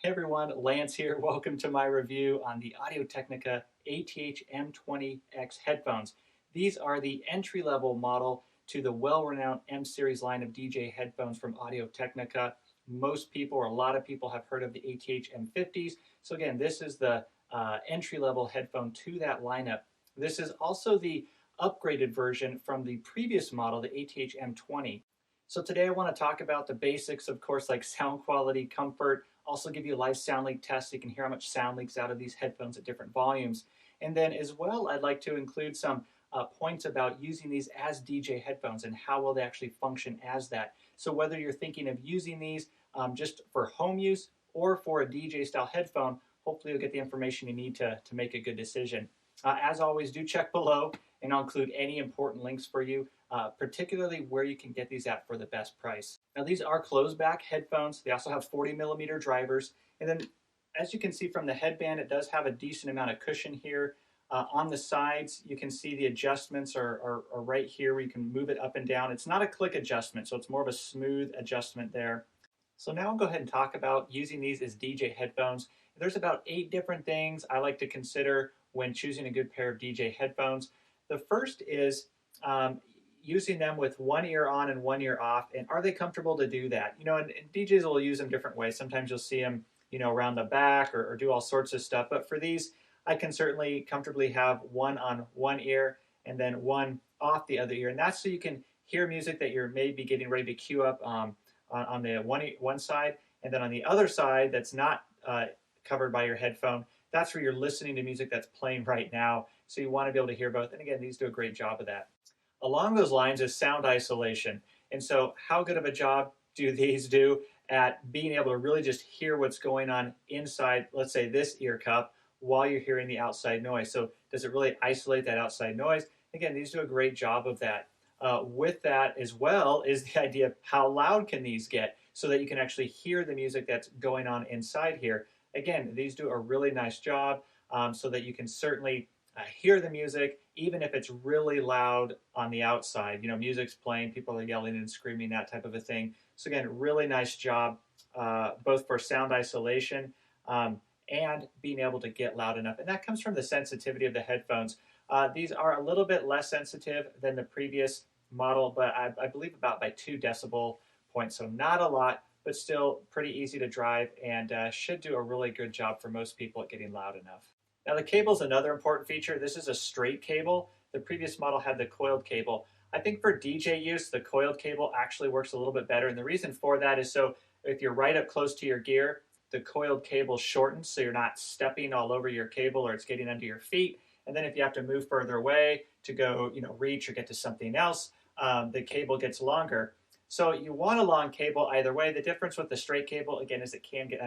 Hey everyone, Lance here. Welcome to my review on the Audio Technica ATH-M20x headphones. These are the entry-level model to the well-renowned M series line of DJ headphones from Audio Technica. Most people, or a lot of people, have heard of the ATH-M50s. So again, this is the entry-level headphone to that lineup. This is also the upgraded version from the previous model, the ATH-M20. So today I want to talk about the basics, of course, like sound quality, comfort, also give you a live sound leak test so you can hear how much sound leaks out of these headphones at different volumes. And then as well, I'd like to include some points about using these as DJ headphones and how will they actually function as that. So whether you're thinking of using these just for home use or for a DJ style headphone, hopefully you'll get the information you need to make a good decision. As always, do check below and I'll include any important links for you, particularly where you can get these at for the best price. Now these are closed back headphones. They also have 40mm drivers. And then as you can see from the headband, it does have a decent amount of cushion here. On the sides, you can see the adjustments are right here where you can move it up and down. It's not a click adjustment, so it's more of a smooth adjustment there. So now I'll go ahead and talk about using these as DJ headphones. There's about 8 different things I like to consider when choosing a good pair of DJ headphones. The first is using them with one ear on and one ear off, and are they comfortable to do that? You know, and DJs will use them different ways. Sometimes you'll see them, you know, around the back or do all sorts of stuff. But for these, I can certainly comfortably have one on one ear and then one off the other ear, and that's so you can hear music that you're maybe getting ready to queue up on the one side, and then on the other side that's not covered by your headphone, that's where you're listening to music that's playing right now. So you want to be able to hear both. And again, these do a great job of that. Along those lines is sound isolation. And so how good of a job do these do at being able to really just hear what's going on inside, let's say this ear cup, while you're hearing the outside noise? So does it really isolate that outside noise? Again, these do a great job of that. With that as well is the idea of how loud can these get so that you can actually hear the music that's going on inside here. Again, these do a really nice job so that you can certainly hear the music, even if it's really loud on the outside. You know, music's playing, people are yelling and screaming, that type of a thing. So again, really nice job, both for sound isolation and being able to get loud enough. And that comes from the sensitivity of the headphones. These are a little bit less sensitive than the previous model, but I believe about by 2 decibel points. So not a lot, but still pretty easy to drive and should do a really good job for most people at getting loud enough. Now the cable is another important feature. This is a straight cable. The previous model had the coiled cable. I think for DJ use, the coiled cable actually works a little bit better. And the reason for that is so if you're right up close to your gear, the coiled cable shortens so you're not stepping all over your cable or it's getting under your feet. And then if you have to move further away to go, you know, reach or get to something else, the cable gets longer. So you want a long cable either way. The difference with the straight cable, again, is it can get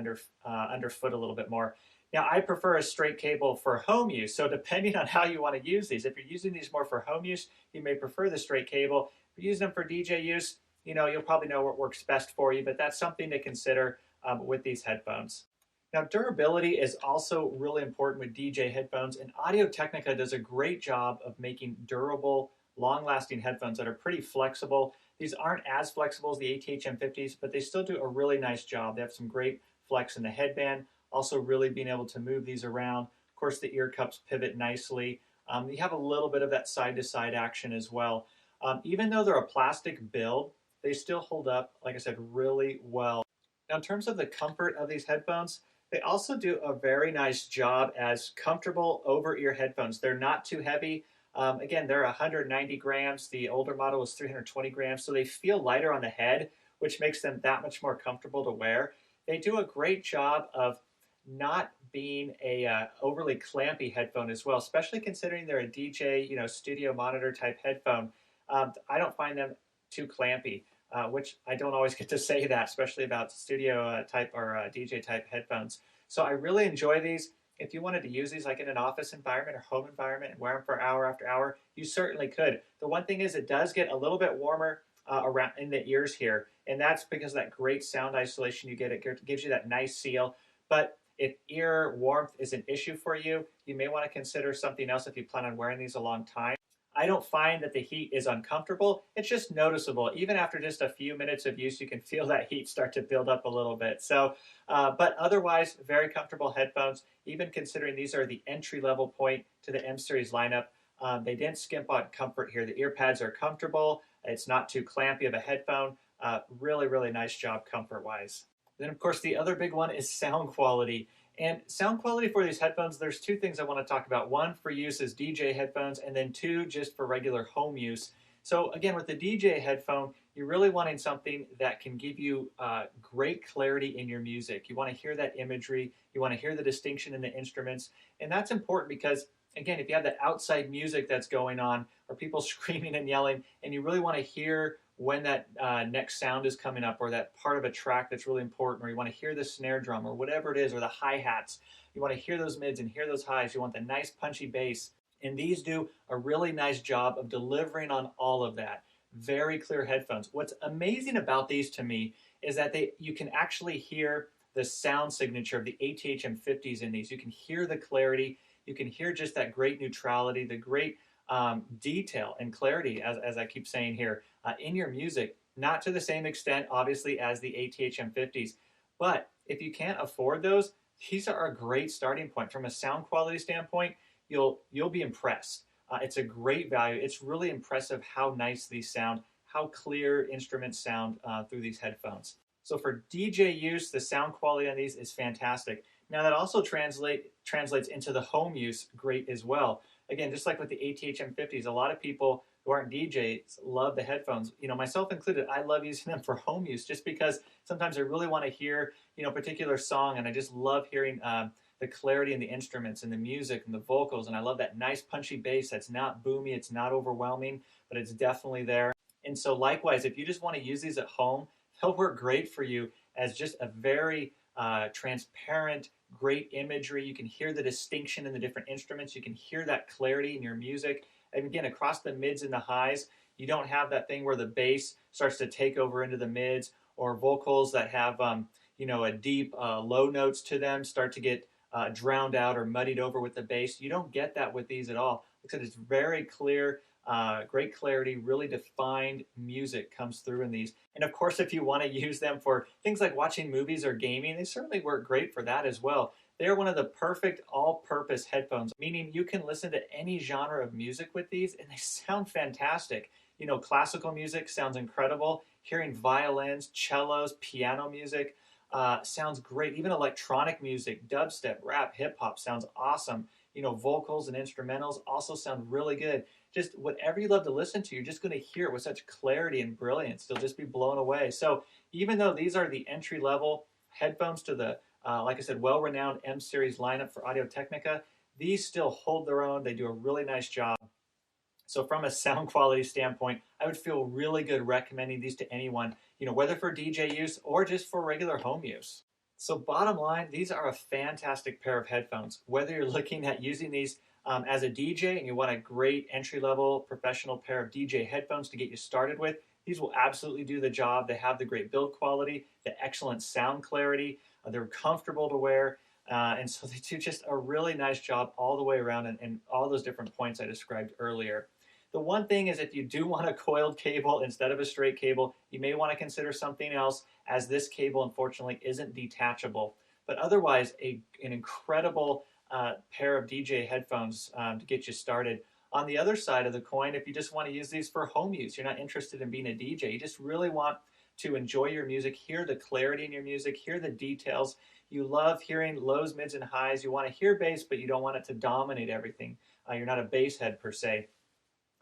underfoot a little bit more. Now, I prefer a straight cable for home use. So depending on how you want to use these, if you're using these more for home use, you may prefer the straight cable. If you're using them for DJ use, you know, you'll probably know what works best for you, but that's something to consider with these headphones. Now, durability is also really important with DJ headphones, and Audio Technica does a great job of making durable, long-lasting headphones that are pretty flexible. These aren't as flexible as the ATH-M50s, but they still do a really nice job. They have some great flex in the headband, also really being able to move these around. Of course, the ear cups pivot nicely. You have a little bit of that side-to-side action as well. Even though they're a plastic build, they still hold up, like I said, really well. Now, in terms of the comfort of these headphones, they also do a very nice job as comfortable over-ear headphones. They're not too heavy. Again, they're 190 grams. The older model was 320 grams, so they feel lighter on the head, which makes them that much more comfortable to wear. They do a great job of not being a overly clampy headphone as well, especially considering they're a DJ, you know, studio monitor type headphone. I don't find them too clampy, which I don't always get to say that, especially about studio type or DJ type headphones. So I really enjoy these. If you wanted to use these like in an office environment or home environment and wear them for hour after hour, you certainly could. The one thing is it does get a little bit warmer around in the ears here, and that's because of that great sound isolation you get. It gives you that nice seal. But if ear warmth is an issue for you, you may want to consider something else if you plan on wearing these a long time. I don't find that the heat is uncomfortable. It's just noticeable. Even after just a few minutes of use, you can feel that heat start to build up a little bit. So, but otherwise, very comfortable headphones, even considering these are the entry-level point to the M series lineup. They didn't skimp on comfort here. The ear pads are comfortable. It's not too clampy of a headphone. Really, really nice job comfort-wise. Then, of course, the other big one is sound quality. And sound quality for these headphones, there's two things I want to talk about. One for use as DJ headphones, and then two just for regular home use. So again, with the DJ headphone, you're really wanting something that can give you great clarity in your music. You want to hear that imagery. You want to hear the distinction in the instruments. And that's important because, again, if you have the outside music that's going on or people screaming and yelling, and you really want to hear when that next sound is coming up, or that part of a track that's really important, or you want to hear the snare drum or whatever it is, or the hi-hats, you want to hear those mids and hear those highs, you want the nice punchy bass, and these do a really nice job of delivering on all of that. Very clear headphones. What's amazing about these to me is that you can actually hear the sound signature of the ATH-M50s in these. You can hear the clarity, you can hear just that great neutrality, the great detail and clarity, as I keep saying here, in your music. Not to the same extent, obviously, as the ATH-M50s, but if you can't afford those, these are a great starting point. From a sound quality standpoint, you'll be impressed. It's a great value. It's really impressive how nice these sound, how clear instruments sound through these headphones. So for DJ use, the sound quality on these is fantastic. Now that also translates into the home use great as well. Again, just like with the ATH-M50s, a lot of people who aren't DJs love the headphones. You know, myself included, I love using them for home use just because sometimes I really want to hear, a particular song, and I just love hearing the clarity in the instruments and the music and the vocals, and I love that nice punchy bass that's not boomy, it's not overwhelming, but it's definitely there. And so likewise, if you just want to use these at home, they'll work great for you as just a very transparent, great imagery. You can hear the distinction in the different instruments. You can hear that clarity in your music. And again, across the mids and the highs, you don't have that thing where the bass starts to take over into the mids, or vocals that have, a deep low notes to them start to get drowned out or muddied over with the bass. You don't get that with these at all. Like I said, it's very clear, great clarity, really defined music comes through in these. And of course, if you want to use them for things like watching movies or gaming, they certainly work great for that as well. They're one of the perfect all-purpose headphones, meaning you can listen to any genre of music with these and they sound fantastic. Classical music sounds incredible. Hearing violins, cellos, piano music sounds great. Even electronic music, dubstep, rap, hip-hop sounds awesome. Vocals and instrumentals also sound really good. Just whatever you love to listen to, you're just going to hear it with such clarity and brilliance. You'll just be blown away. So even though these are the entry-level headphones to the, like I said, well-renowned M series lineup for Audio Technica, these still hold their own. They do a really nice job. So from a sound quality standpoint, I would feel really good recommending these to anyone, whether for DJ use or just for regular home use. So bottom line, these are a fantastic pair of headphones. Whether you're looking at using these as a DJ and you want a great entry-level professional pair of DJ headphones to get you started with, these will absolutely do the job. They have the great build quality, the excellent sound clarity, they're comfortable to wear, and so they do just a really nice job all the way around in all those different points I described earlier. The one thing is, if you do want a coiled cable instead of a straight cable, you may want to consider something else, as this cable unfortunately isn't detachable. But otherwise, an incredible pair of DJ headphones to get you started. On the other side of the coin, if you just want to use these for home use, you're not interested in being a DJ, you just really want to enjoy your music, hear the clarity in your music, hear the details. You love hearing lows, mids, and highs. You want to hear bass, but you don't want it to dominate everything. You're not a bass head per se.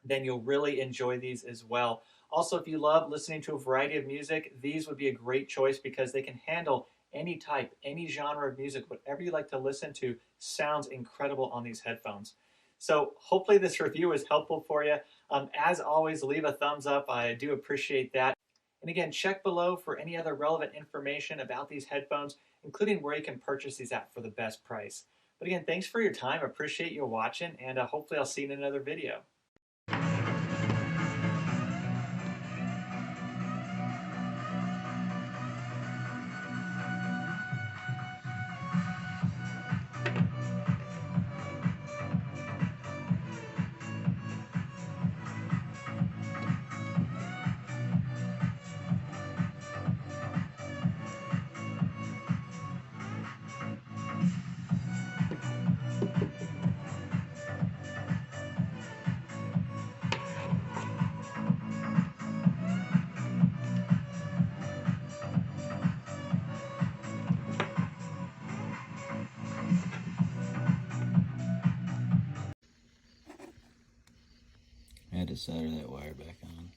Then you'll really enjoy these as well. Also, if you love listening to a variety of music, these would be a great choice because they can handle any type, any genre of music. Whatever you like to listen to sounds incredible on these headphones. So hopefully this review is helpful for you. As always, leave a thumbs up. I do appreciate that. And again, check below for any other relevant information about these headphones, including where you can purchase these at for the best price. But again, thanks for your time. I appreciate you watching, and hopefully I'll see you in another video. to solder that wire back on.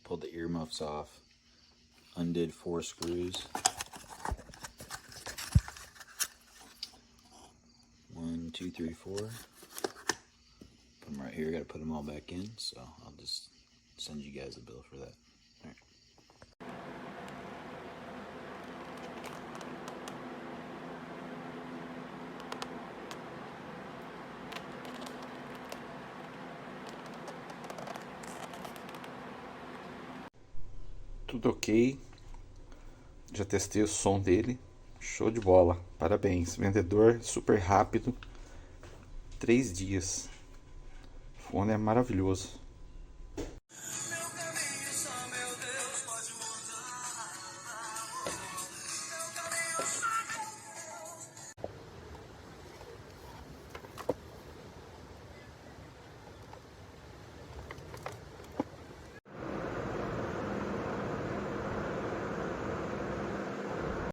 Pulled the earmuffs off, undid 4 screws. 1, 2, 3, 4. Put them right here. Got to put them all back in, so I'll just send you guys a bill for that. All right. Tudo ok, já testei o som dele, show de bola, parabéns, vendedor super rápido, 3 dias, o fone é maravilhoso.